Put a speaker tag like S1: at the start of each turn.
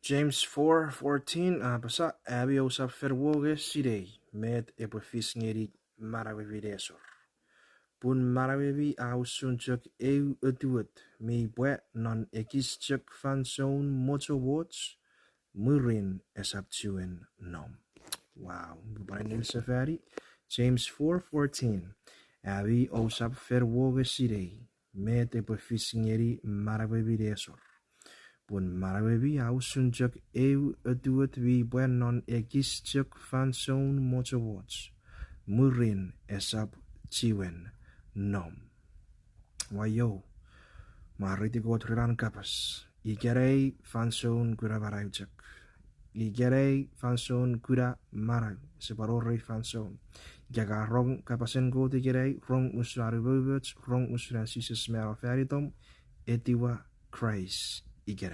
S1: James 4:14 basa abi usap ferwoge sidei med epofis ngeri maravividesor. Pun maravivi ausun chök eu eduet mi bue non ekis chök fansoun mochomoch murin esaptuen nom. Wow, beparin safari. James 4:14 abi usap ferwoge sidei med epofis ngeri maravividesor. Pun marawebi ausun chök eu eduet vi buen non ekis chök fansoun mochomoch murin esap chiwen nom. Wayo mariti got riran kapas igerei fansoun kura barai chök igerei fansoun kura marai separore fansoun jaga rong kapasen go igerei rong usari bubets rong usran sises mera feritom etiwa Christ igerei.